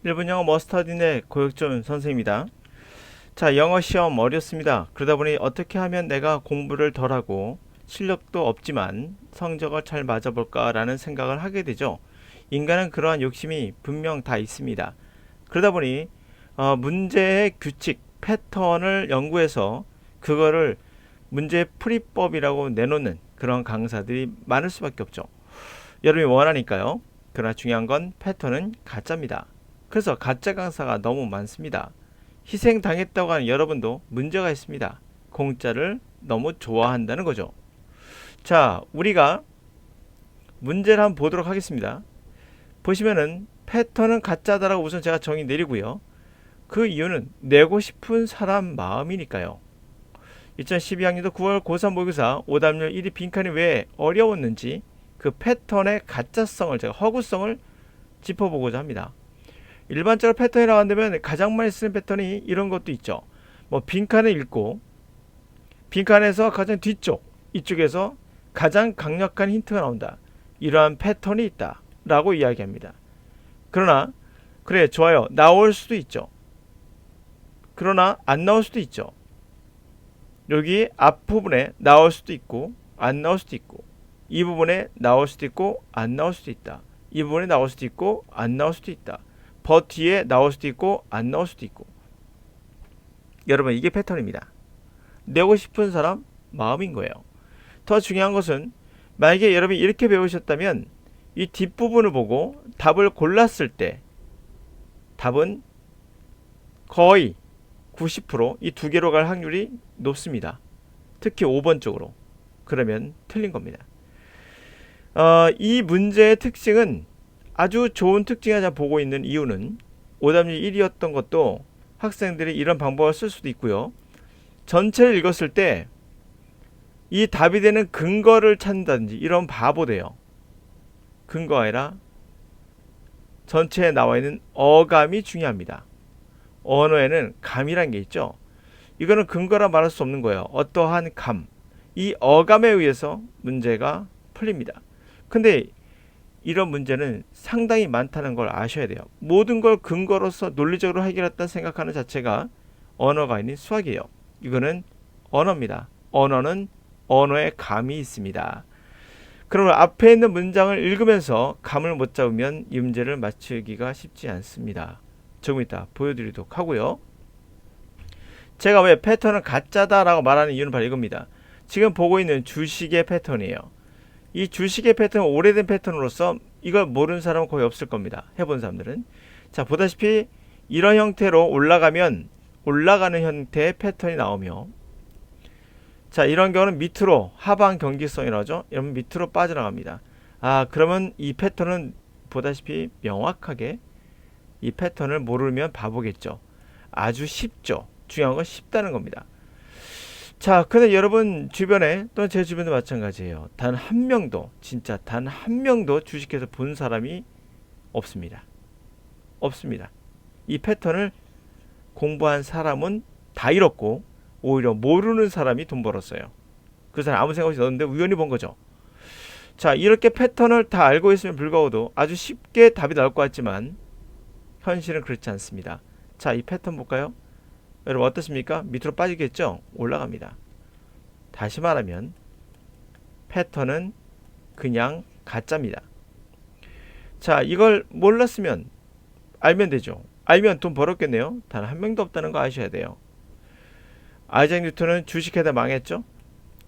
일본 영어 머스터딘의 고혁준 선생입니다. 자, 영어 시험 어렵습니다. 그러다 보니 어떻게 하면 내가 공부를 덜하고 실력도 없지만 성적을 잘 맞아볼까라는 생각을 하게 되죠. 인간은 그러한 욕심이 분명 다 있습니다. 그러다 보니 문제의 규칙, 패턴을 연구해서 그거를 문제 풀이법이라고 내놓는 그런 강사들이 많을 수밖에 없죠. 여러분이 원하니까요. 그러나 중요한 건 패턴은 가짜입니다. 그래서 가짜 강사가 너무 많습니다. 희생당했다고 하는 여러분도 문제가 있습니다. 공짜를 너무 좋아한다는 거죠. 자, 우리가 문제를 한번 보도록 하겠습니다. 보시면은 패턴은 가짜다라고 우선 제가 정의 내리고요. 그 이유는 내고 싶은 사람 마음이니까요. 2012학년도 9월 고3 모의고사 오답률 1위 빈칸이 왜 어려웠는지 그 패턴의 가짜성을 제가 허구성을 짚어보고자 합니다. 일반적으로 패턴이 나온다면 가장 많이 쓰는 패턴이 이런 것도 있죠. 뭐 빈칸을 읽고 빈칸에서 가장 뒤쪽 이쪽에서 가장 강력한 힌트가 나온다. 이러한 패턴이 있다 라고 이야기합니다. 그러나 그래 좋아요 나올 수도 있죠. 그러나 안 나올 수도 있죠. 여기 앞부분에 나올 수도 있고 안 나올 수도 있고 이 부분에 나올 수도 있고 안 나올 수도 있다. 이 부분에 나올 수도 있고 안 나올 수도 있다. 버 뒤에 나올 수도 있고 안 나올 수도 있고. 여러분 이게 패턴입니다. 내고 싶은 사람 마음인 거예요. 더 중요한 것은 만약에 여러분이 이렇게 배우셨다면 이 뒷부분을 보고 답을 골랐을 때 답은 거의 90%이 두 개로 갈 확률이 높습니다. 특히 5번 쪽으로. 그러면 틀린 겁니다. 이 문제의 특징은 아주 좋은 특징을 제가 보고 있는 이유는 오답률 1위였던 것도 학생들이 이런 방법을 쓸 수도 있고요. 전체를 읽었을 때 이 답이 되는 근거를 찾는다든지 이런 바보돼요. 근거가 아니라 전체에 나와 있는 어감이 중요합니다. 언어에는 감이란 게 있죠. 이거는 근거라 말할 수 없는 거예요. 어떠한 감. 이 어감에 의해서 문제가 풀립니다. 근데 이런 문제는 상당히 많다는 걸 아셔야 돼요. 모든 걸 근거로서 논리적으로 해결했다 생각하는 자체가 언어가 아닌 수학이에요. 이거는 언어입니다. 언어는 언어의 감이 있습니다. 그러면 앞에 있는 문장을 읽으면서 감을 못 잡으면 이 문제를 맞추기가 쉽지 않습니다. 조금 이따 보여드리도록 하고요. 제가 왜 패턴은 가짜다라고 말하는 이유는 바로 이겁니다. 지금 보고 있는 주식의 패턴이에요. 이 주식의 패턴은 오래된 패턴으로서 이걸 모르는 사람은 거의 없을 겁니다. 해본 사람들은. 자, 보다시피 이런 형태로 올라가면 올라가는 형태의 패턴이 나오며 자, 이런 경우는 밑으로 하방 경직성이라고 하죠. 이러면 밑으로 빠져나갑니다. 그러면 이 패턴은 보다시피 명확하게 이 패턴을 모르면 바보겠죠. 아주 쉽죠. 중요한 건 쉽다는 겁니다. 자, 근데 여러분 주변에 또는 제 주변도 마찬가지예요. 단 한 명도 진짜 단 한 명도 주식해서 본 사람이 없습니다. 없습니다. 이 패턴을 공부한 사람은 다 잃었고 오히려 모르는 사람이 돈 벌었어요. 그 사람 아무 생각 없이 넣었는데 우연히 본 거죠. 자, 이렇게 패턴을 다 알고 있으면 불구하고도 아주 쉽게 답이 나올 것 같지만 현실은 그렇지 않습니다. 자, 이 패턴 볼까요? 여러분 어떻습니까? 밑으로 빠지겠죠? 올라갑니다. 다시 말하면 패턴은 그냥 가짜입니다. 자, 이걸 몰랐으면 알면 되죠. 알면 돈 벌었겠네요. 단 한 명도 없다는 거 아셔야 돼요. 아이작 뉴턴은 주식회사 망했죠?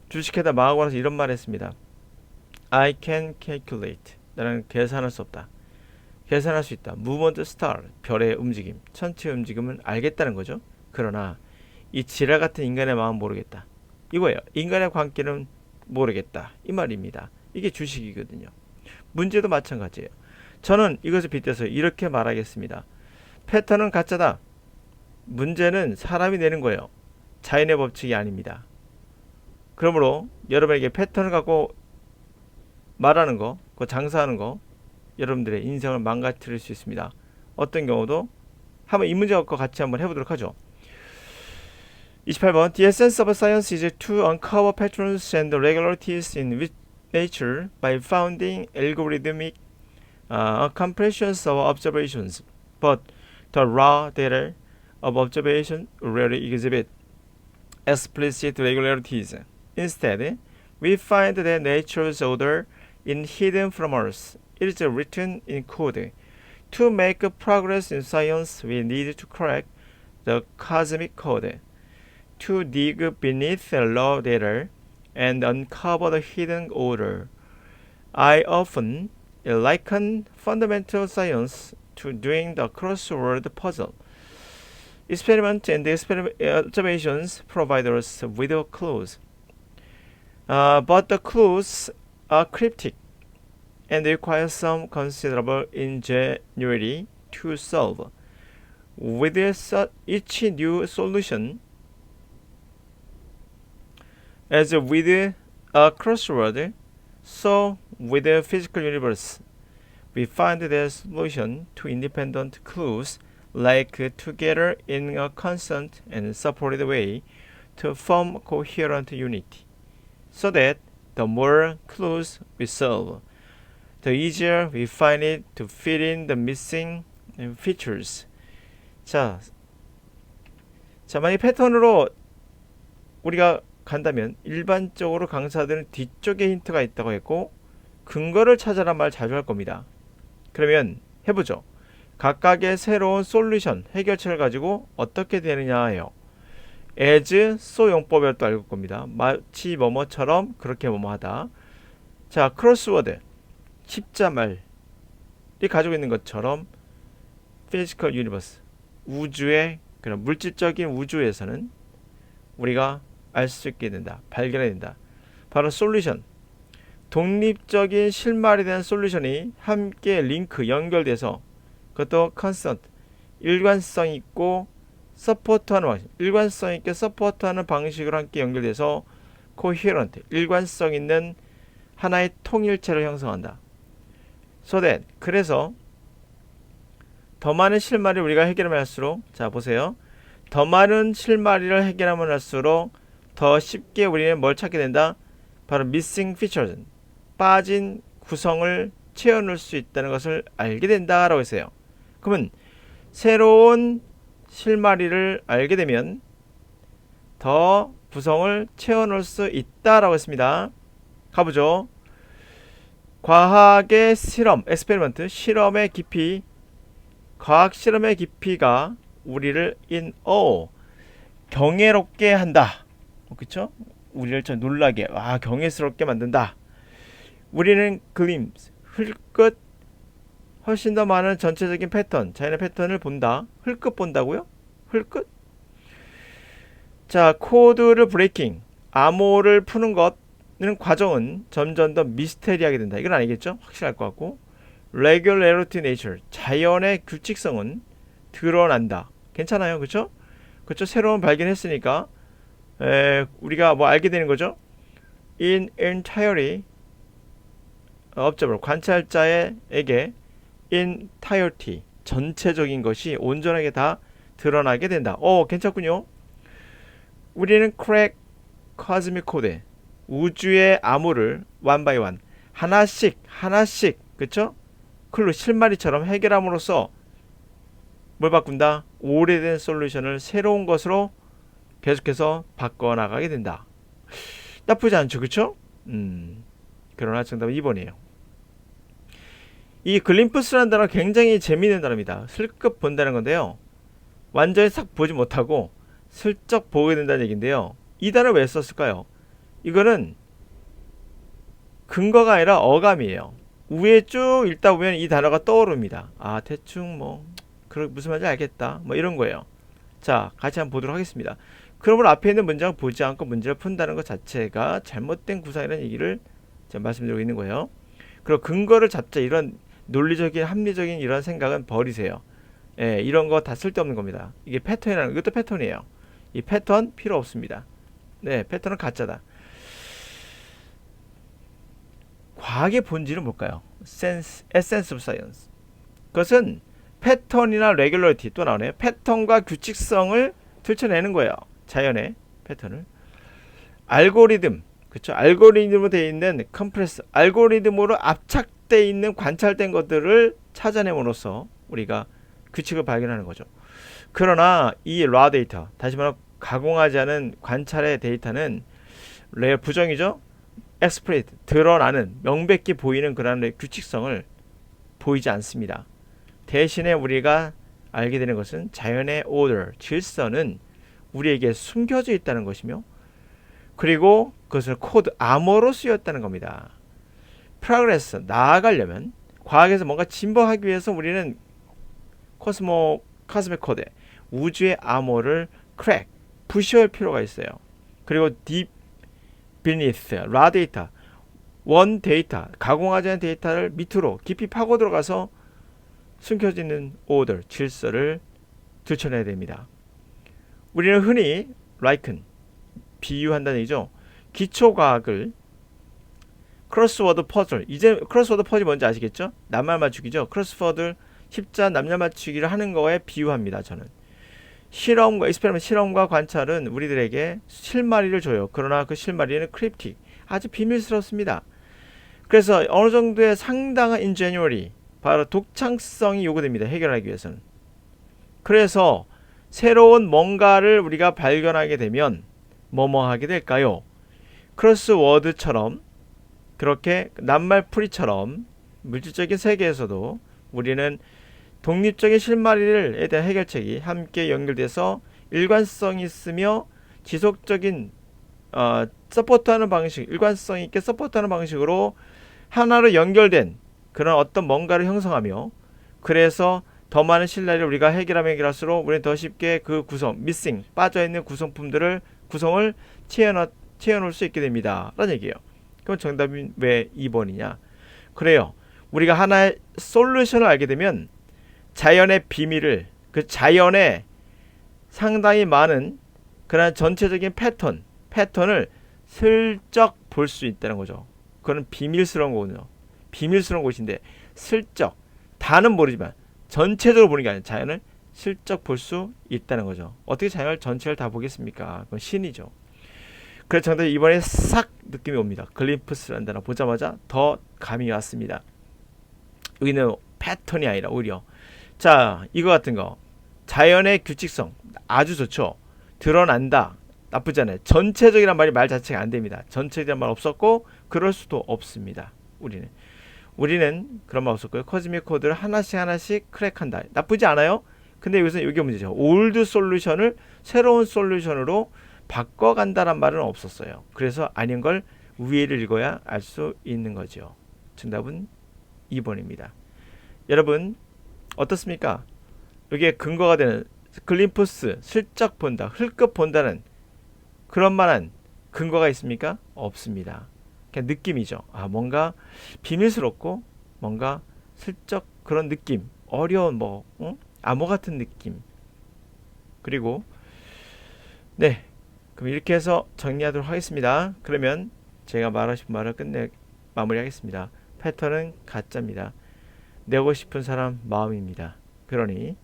주식회사 망하고 나서 이런 말을 했습니다. I can calculate. 나는 계산할 수 없다. 계산할 수 있다. Move the star. 별의 움직임, 천체의 움직임을 알겠다는 거죠. 그러나 이 지랄 같은 인간의 마음 모르겠다. 이거예요. 인간의 관계는 모르겠다. 이 말입니다. 이게 주식이거든요. 문제도 마찬가지예요. 저는 이것을 빗대서 이렇게 말하겠습니다. 패턴은 가짜다. 문제는 사람이 내는 거예요. 자연의 법칙이 아닙니다. 그러므로 여러분에게 패턴을 갖고 말하는 거, 그 장사하는 거 여러분들의 인생을 망가뜨릴 수 있습니다. 어떤 경우도 한번 이 문제와 같이 한번 해보도록 하죠. 28번 The essence of science is to uncover patterns and regularities in nature by founding algorithmic compressions of observations. But The raw data of observation rarely exhibit explicit regularities. Instead, we find that nature's order is hidden from us. It is written in code. To make progress in science, we need to crack the cosmic code. To dig beneath the raw data and uncover the hidden order. I often liken fundamental science to doing the crossword puzzle. Experiment and observations provide us with clues. But the clues are cryptic and require some considerable ingenuity to solve. With each new solution, as with a crossword, so with the physical universe, we find the solution to independent clues like together in a constant and supported way to form coherent unity, so that the more clues we solve, the easier we find it to fit in the missing features. 자, 만약 패턴으로 우리가 간다면 일반적으로 강사들은 뒤쪽에 힌트가 있다고 했고 근거를 찾아라 말 자주 할 겁니다. 그러면 해보죠. 각각의 새로운 솔루션, 해결책을 가지고 어떻게 되느냐 해요. as, so 용법을 또 알고 겁니다. 마치 뭐뭐처럼 그렇게 뭐뭐하다. 자, 크로스워드, 십자말이 가지고 있는 것처럼 physical universe, 우주의 그런 물질적인 우주에서는 우리가 알 수 있게 된다. 발견해야 된다. 바로 솔루션. 독립적인 실마리에 대한 솔루션이 함께 링크, 연결돼서 그것도 컨스턴트, 일관성 있고 서포트하는 방식, 일관성 있게 서포트하는 방식으로 함께 연결돼서 코히런트, 일관성 있는 하나의 통일체를 형성한다. So that, 그래서 더 많은 실마리를 우리가 해결하면 할수록, 자 보세요. 더 많은 실마리를 해결하면 할수록 더 쉽게 우리는 뭘 찾게 된다? 바로 missing features, 빠진 구성을 채워넣을 수 있다는 것을 알게 된다라고 했어요. 그러면 새로운 실마리를 알게 되면 더 구성을 채워넣을 수 있다라고 했습니다. 가보죠. 과학의 실험, experiment, 실험의 깊이, 과학 실험의 깊이가 우리를 in awe, 경이롭게 한다. 그쵸? 우리를 좀 놀라게, 경이스럽게 만든다. 우리는 glimpse, 흘끗, 훨씬 더 많은 전체적인 패턴, 자연의 패턴을 본다. 흘끗 본다고요? 흘끗? 자, 코드를 브레이킹, 암호를 푸는 것은 과정은 점점 더 미스테리하게 된다. 이건 아니겠죠? 확실할 것 같고. regularity nature, 자연의 규칙성은 드러난다. 괜찮아요, 그렇죠? 그렇죠? 새로운 발견했으니까 우리가 뭐 알게 되는 거죠? in entirety, observer, 관찰자에게 entirety, 전체적인 것이 온전하게 다 드러나게 된다. 괜찮군요. 우리는 crack cosmic code, 우주의 암호를 one by one, 하나씩, 그쵸? 클루, 실마리처럼 해결함으로써 뭘 바꾼다? 오래된 솔루션을 새로운 것으로 계속해서 바꿔나가게 된다. 나쁘지 않죠, 그쵸? 그러나 정답은 2번이에요. 이 글림프스라는 단어가 굉장히 재미있는 단어입니다. 슬쩍 본다는 건데요. 완전히 싹 보지 못하고 슬쩍 보게 된다는 얘기인데요. 이 단어를 왜 썼을까요? 이거는 근거가 아니라 어감이에요. 위에 쭉 읽다 보면 이 단어가 떠오릅니다. 대충 무슨 말인지 알겠다. 이런 거예요. 자, 같이 한번 보도록 하겠습니다. 그러면 앞에 있는 문장을 보지 않고 문제를 푼다는 것 자체가 잘못된 구상이라는 얘기를 제가 말씀드리고 있는 거예요. 그리고 근거를 잡자, 이런 논리적인, 합리적인 이런 생각은 버리세요. 이런 거 다 쓸데없는 겁니다. 이게 패턴이라는, 이것도 패턴이에요. 이 패턴 필요 없습니다. 패턴은 가짜다. 과학의 본질은 뭘까요? essence of science. 그것은 패턴이나 레귤러리티, 또 나오네요. 패턴과 규칙성을 들춰내는 거예요. 자연의 패턴을. 알고리즘, 그렇죠? 알고리즘으로 되어 있는 컴프레스, 알고리즘으로 압착되어 있는 관찰된 것들을 찾아냄으로써 우리가 규칙을 발견하는 거죠. 그러나 이 라 데이터, 다시 말해 가공하지 않은 관찰의 데이터는 레어 부정이죠. explicit, 드러나는 명백히 보이는 그런 규칙성을 보이지 않습니다. 대신에 우리가 알게 되는 것은 자연의 order, 질서는 우리에게 숨겨져 있다는 것이며, 그리고 그것을 코드, 암호로 쓰였다는 겁니다. progress, 나아가려면, 과학에서 뭔가 진보하기 위해서 우리는 코스믹 코드, 우주의 암호를 crack, 부셔할 필요가 있어요. 그리고 deep beneath, raw data, 원 데이터, 가공하지 않은 데이터를 밑으로 깊이 파고 들어가서 숨겨져 있는 order, 질서를 들춰내야 됩니다. 우리는 흔히 liken, 비유한다는 얘기죠. 기초과학을 크로스워드 퍼즐, 이제 크로스워드 퍼즐이 뭔지 아시겠죠? 낱말 맞추기죠. 크로스워드 십자 낱말 맞추기를 하는 거에 비유합니다. 저는 실험과 익스페리먼트, 실험과 관찰은 우리들에게 실마리를 줘요. 그러나 그 실마리는 크립틱, 아주 비밀스럽습니다. 그래서 어느 정도의 상당한 인제뉴얼이, 바로 독창성이 요구됩니다. 해결하기 위해서는. 그래서 새로운 뭔가를 우리가 발견하게 되면 뭐뭐 하게 될까요? 크로스워드처럼, 그렇게 낱말풀이처럼 물질적인 세계에서도 우리는 독립적인 실마리에 대한 해결책이 함께 연결돼서 일관성이 있으며 지속적인 서포트하는 방식, 일관성 있게 서포트하는 방식으로 하나로 연결된 그런 어떤 뭔가를 형성하며, 그래서 더 많은 실마리를 우리가 해결하면 해결할수록 우리는 더 쉽게 그 구성, 미싱, 빠져있는 구성품들을, 구성을 채워놓을 수 있게 됩니다. 라는 얘기예요. 그럼 정답이 왜 2번이냐? 그래요. 우리가 하나의 솔루션을 알게 되면 자연의 비밀을, 그 자연의 상당히 많은 그런 전체적인 패턴을 슬쩍 볼 수 있다는 거죠. 그건 비밀스러운 거거든요. 비밀스러운 곳인데 슬쩍, 다는 모르지만 전체적으로 보는 게 아니라 자연을 슬쩍 볼 수 있다는 거죠. 어떻게 자연을 전체를 다 보겠습니까? 그건 신이죠. 그래서 정답이 이번에 싹 느낌이 옵니다. 글림프스라는 단어 보자마자 더 감이 왔습니다. 여기는 패턴이 아니라 오히려, 자, 이거 같은 거, 자연의 규칙성 아주 좋죠. 드러난다, 나쁘지 않아요. 전체적이란 말이 말 자체가 안 됩니다. 전체적이란 말 없었고 그럴 수도 없습니다. 우리는 그런 말 없었고요. 코스믹 코드를 하나씩 크랙한다, 나쁘지 않아요. 근데 여기서 이게 문제죠. 올드 솔루션을 새로운 솔루션으로 바꿔간다란 말은 없었어요. 그래서 아닌 걸 위에를 읽어야 알 수 있는 거죠. 정답은 2번입니다. 여러분 어떻습니까? 여기에 근거가 되는 글림프스, 슬쩍 본다, 흘끗 본다는 그런 만한 근거가 있습니까? 없습니다. 그냥 느낌이죠. 아, 뭔가 비밀스럽고 뭔가 슬쩍 그런 느낌, 어려운 암호 같은 느낌. 그리고 네, 그럼 이렇게 해서 정리하도록 하겠습니다. 그러면 제가 말하고 싶은 말을 마무리하겠습니다. 패턴은 가짜입니다. 내고 싶은 사람 마음입니다. 그러니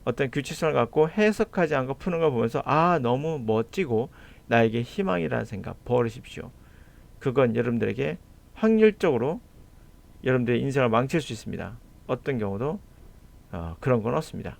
어떤 규칙성을 갖고 해석하지 않고 푸는 걸 보면서 너무 멋지고 나에게 희망이라는 생각 버리십시오. 그건 여러분들에게 확률적으로 여러분들의 인생을 망칠 수 있습니다. 어떤 경우도 그런 건 없습니다.